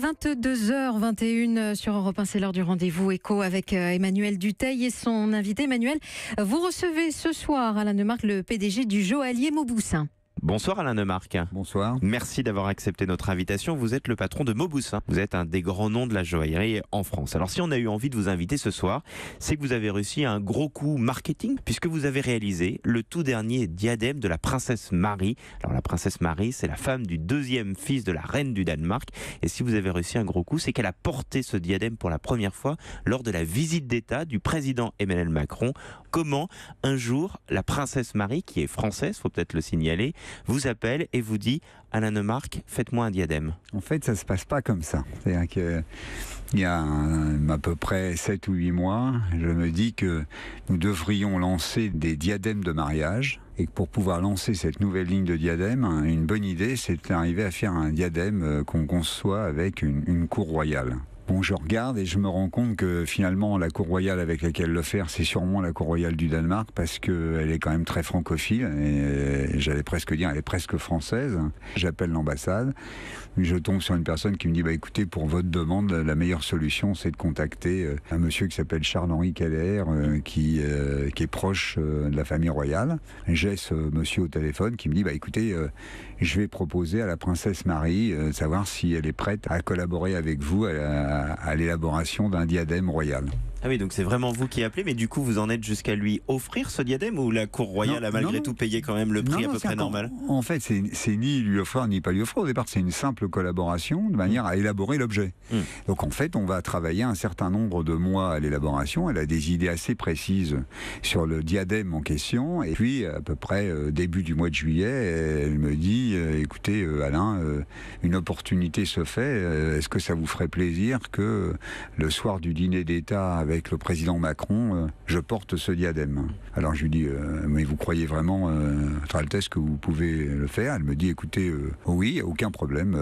22h21 sur Europe 1, c'est l'heure du rendez-vous éco avec Emmanuel Dutheil et son invité. Emmanuel, vous recevez ce soir Alain Demarque, le PDG du Joaillier Mauboussin. Bonsoir Alain Demarque. Bonsoir. Merci d'avoir accepté notre invitation. Vous êtes le patron de Mauboussin. Vous êtes un des grands noms de la joaillerie en France. Alors si on a eu envie de vous inviter ce soir, c'est que vous avez réussi un gros coup marketing puisque vous avez réalisé le tout dernier diadème de la princesse Marie. Alors la princesse Marie, c'est la femme du deuxième fils de la reine du Danemark. Et si vous avez réussi un gros coup, c'est qu'elle a porté ce diadème pour la première fois lors de la visite d'État du président Emmanuel Macron. Comment un jour la princesse Marie, qui est française, faut peut-être le signaler, vous appelle et vous dit « Alain Demarque, faites-moi un diadème ». En fait, ça ne se passe pas comme ça. C'est-à-dire qu'il y a à peu près 7 ou 8 mois, je me dis que nous devrions lancer des diadèmes de mariage. Et que pour pouvoir lancer cette nouvelle ligne de diadème, une bonne idée, c'est d'arriver à faire un diadème qu'on conçoit avec une cour royale. Bon, je regarde et je me rends compte que finalement la cour royale avec laquelle le faire, c'est sûrement la cour royale du Danemark parce qu'elle est quand même très francophile et j'allais presque dire elle est presque française. J'appelle l'ambassade, je tombe sur une personne qui me dit bah écoutez, pour votre demande, la meilleure solution c'est de contacter un monsieur qui s'appelle Charles-Henri Keller qui est proche de la famille royale. J'ai ce monsieur au téléphone qui me dit bah écoutez, je vais proposer à la princesse Marie de savoir si elle est prête à collaborer avec vous à l'élaboration d'un diadème royal. Ah oui, donc c'est vraiment vous qui appelez, mais du coup vous en êtes jusqu'à lui offrir ce diadème ou la cour royale a malgré tout payé quand même le prix à peu près normal? En fait, c'est ni lui offrir ni pas lui offrir. Au départ, c'est une simple collaboration de manière à élaborer l'objet. Donc en fait, on va travailler un certain nombre de mois à l'élaboration. Elle a des idées assez précises sur le diadème en question. Et puis, à peu près début du mois de juillet, elle me dit écoutez, Alain, une opportunité se fait. Est-ce que ça vous ferait plaisir que le soir du dîner d'État avec le président Macron, je porte ce diadème? Alors je lui dis, mais vous croyez vraiment, Votre Altesse, que vous pouvez le faire? Elle me dit, écoutez, oui, aucun problème.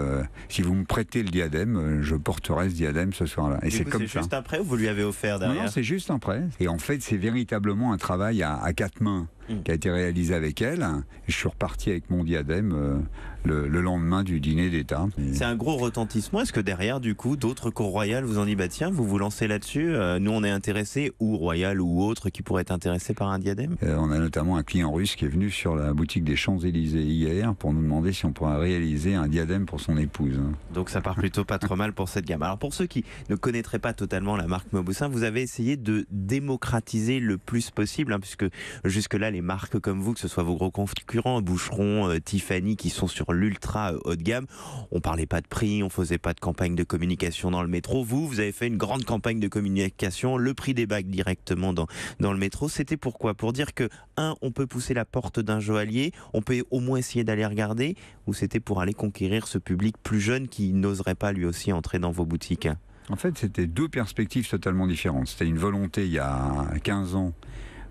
Si vous me prêtez le diadème, je porterai ce diadème ce soir-là. Et c'est comme ça. C'est juste un prêt ou vous lui avez offert derrière? Non, c'est juste un prêt. Et en fait, c'est véritablement un travail à quatre mains qui a été réalisé avec elle. Je suis reparti avec mon diadème le lendemain du dîner d'État. C'est un gros retentissement. Est-ce que derrière, du coup, d'autres cours royales vous ont dit bah tiens, vous vous lancez là-dessus, nous on est intéressés, ou royal ou autre, qui pourrait être intéressé par un diadème? On a notamment un client russe qui est venu sur la boutique des Champs-Élysées hier pour nous demander si on pourrait réaliser un diadème pour son épouse. Donc ça part plutôt pas trop mal pour cette gamme. Alors pour ceux qui ne connaîtraient pas totalement la marque Mauboussin, vous avez essayé de démocratiser le plus possible, puisque jusque-là, les marques comme vous, que ce soit vos gros concurrents, Boucheron, Tiffany, qui sont sur l'ultra haut de gamme, on parlait pas de prix, on faisait pas de campagne de communication dans le métro. Vous avez fait une grande campagne de communication, le prix des bagues directement dans le métro. C'était pourquoi? Pour dire que, on peut pousser la porte d'un joaillier, on peut au moins essayer d'aller regarder, ou c'était pour aller conquérir ce public plus jeune qui n'oserait pas lui aussi entrer dans vos boutiques? En fait, c'était deux perspectives totalement différentes. C'était une volonté, il y a 15 ans,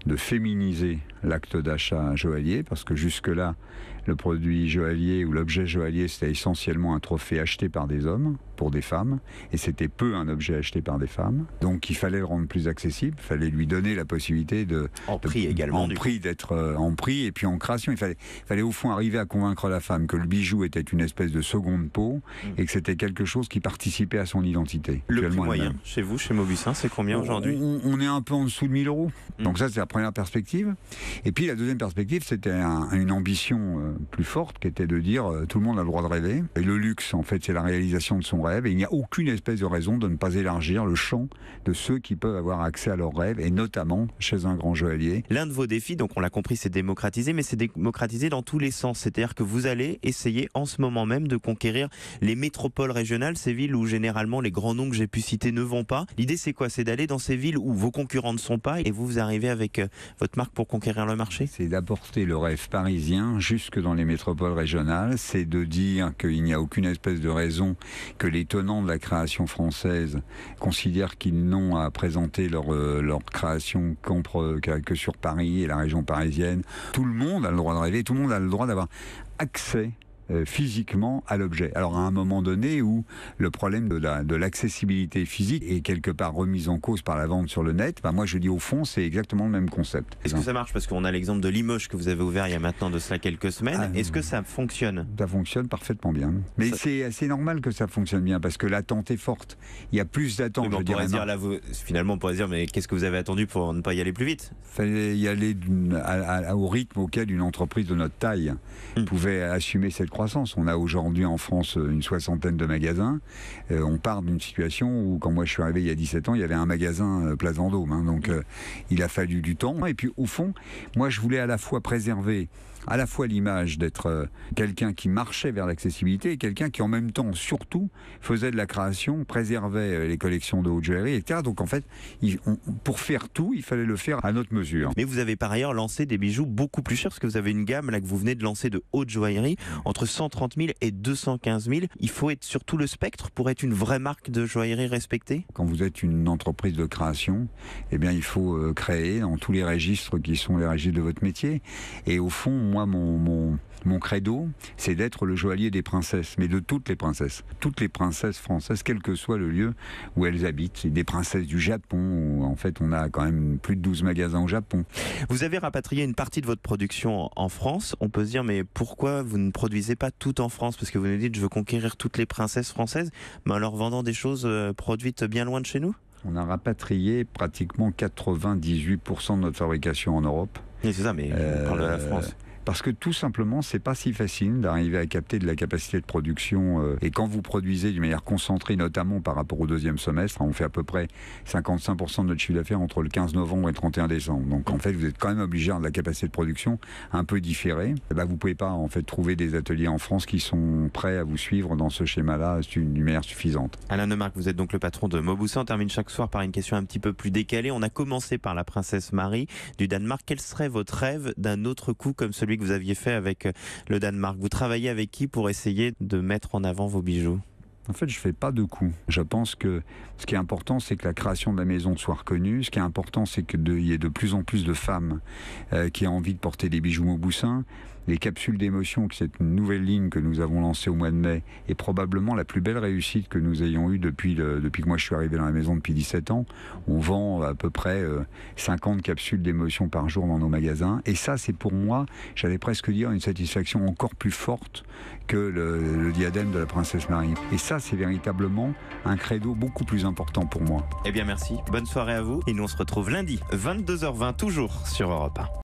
de féminiser l'acte d'achat joaillier, parce que jusque-là, le produit joaillier ou l'objet joaillier, c'était essentiellement un trophée acheté par des hommes pour des femmes, et c'était peu un objet acheté par des femmes. Donc il fallait le rendre plus accessible, il fallait lui donner la possibilité d'être en prix et puis en création. Il fallait au fond arriver à convaincre la femme que le bijou était une espèce de seconde peau et que c'était quelque chose qui participait à son identité. Le prix moyen chez vous, chez Mauboussin, c'est combien aujourd'hui? On est un peu en dessous de 1 000 €. Donc ça, c'est la première perspective. Et puis la deuxième perspective, c'était une ambition plus forte, qui était de dire tout le monde a le droit de rêver. Et le luxe, en fait, c'est la réalisation de son rêve. Et il n'y a aucune espèce de raison de ne pas élargir le champ de ceux qui peuvent avoir accès à leurs rêves, et notamment chez un grand joaillier. L'un de vos défis, donc on l'a compris, c'est démocratiser, mais c'est démocratiser dans tous les sens. C'est-à-dire que vous allez essayer en ce moment même de conquérir les métropoles régionales, ces villes où généralement les grands noms que j'ai pu citer ne vont pas. L'idée, c'est quoi? C'est d'aller dans ces villes où vos concurrents ne sont pas, et vous arrivez avec votre marque pour conquérir le marché? C'est d'apporter le rêve parisien jusque dans les métropoles régionales. C'est de dire qu'il n'y a aucune espèce de raison que les tenants de la création française considèrent qu'ils n'ont à présenter leur création que sur Paris et la région parisienne. Tout le monde a le droit de rêver, tout le monde a le droit d'avoir accès physiquement à l'objet. Alors à un moment donné où le problème de l'accessibilité physique est quelque part remise en cause par la vente sur le net, moi je dis au fond c'est exactement le même concept. Est-ce que ça marche? Parce qu'on a l'exemple de Limoges que vous avez ouvert il y a maintenant de cela quelques semaines. Est-ce que ça fonctionne? Ça fonctionne parfaitement bien. Mais c'est assez normal que ça fonctionne bien parce que l'attente est forte. Il y a plus d'attente. Oui, finalement on pourrait dire mais qu'est-ce que vous avez attendu pour ne pas y aller plus vite? Il fallait y aller au rythme auquel une entreprise de notre taille pouvait assumer cette croissance. On a aujourd'hui en France une 60aine de magasins. On part d'une situation où, quand moi je suis arrivé il y a 17 ans, il y avait un magasin Place Vendôme. Donc il a fallu du temps. Et puis au fond, moi je voulais à la fois préserver à la fois l'image d'être quelqu'un qui marchait vers l'accessibilité et quelqu'un qui en même temps, surtout, faisait de la création, préservait les collections de haute joaillerie, etc. Donc en fait, pour faire tout, il fallait le faire à notre mesure. Mais vous avez par ailleurs lancé des bijoux beaucoup plus chers, parce que vous avez une gamme là que vous venez de lancer de haute joaillerie, entre 130 000 et 215 000. Il faut être sur tout le spectre pour être une vraie marque de joaillerie respectée? Quand vous êtes une entreprise de création, eh bien il faut créer dans tous les registres qui sont les registres de votre métier. Et au fond, moi, mon credo, c'est d'être le joaillier des princesses, mais de toutes les princesses françaises, quel que soit le lieu où elles habitent. Des princesses du Japon, où en fait on a quand même plus de 12 magasins au Japon. Vous avez rapatrié une partie de votre production en France. On peut se dire, mais pourquoi vous ne produisez pas tout en France? Parce que vous nous dites, je veux conquérir toutes les princesses françaises, mais en leur vendant des choses produites bien loin de chez nous? On a rapatrié pratiquement 98% de notre fabrication en Europe. Oui, c'est ça, mais on parle de la France. Parce que tout simplement, c'est pas si facile d'arriver à capter de la capacité de production. Et quand vous produisez d'une manière concentrée, notamment par rapport au deuxième semestre, on fait à peu près 55% de notre chiffre d'affaires entre le 15 novembre et le 31 décembre. Donc en fait, vous êtes quand même obligé d'avoir de la capacité de production un peu différée. Vous pouvez pas en fait trouver des ateliers en France qui sont prêts à vous suivre dans ce schéma-là d'une manière suffisante. Alain Neumarck, vous êtes donc le patron de Mauboussin. On termine chaque soir par une question un petit peu plus décalée. On a commencé par la princesse Marie du Danemark. Quel serait votre rêve d'un autre coup comme celui que vous aviez fait avec le Danemark? Vous travaillez avec qui pour essayer de mettre en avant vos bijoux? En fait, je ne fais pas de coups. Je pense que ce qui est important, c'est que la création de la maison soit reconnue. Ce qui est important, c'est qu'il y ait de plus en plus de femmes qui aient envie de porter des bijoux Mauboussin. Les capsules d'émotion, qui c'est une nouvelle ligne que nous avons lancée au mois de mai, est probablement la plus belle réussite que nous ayons eue depuis que moi je suis arrivé dans la maison depuis 17 ans. On vend à peu près 50 capsules d'émotion par jour dans nos magasins. Et ça, c'est pour moi, j'allais presque dire, une satisfaction encore plus forte que le diadème de la princesse Marie. Et ça, c'est véritablement un credo beaucoup plus important pour moi. Eh bien, merci. Bonne soirée à vous. Et nous, on se retrouve lundi, 22h20, toujours sur Europe 1.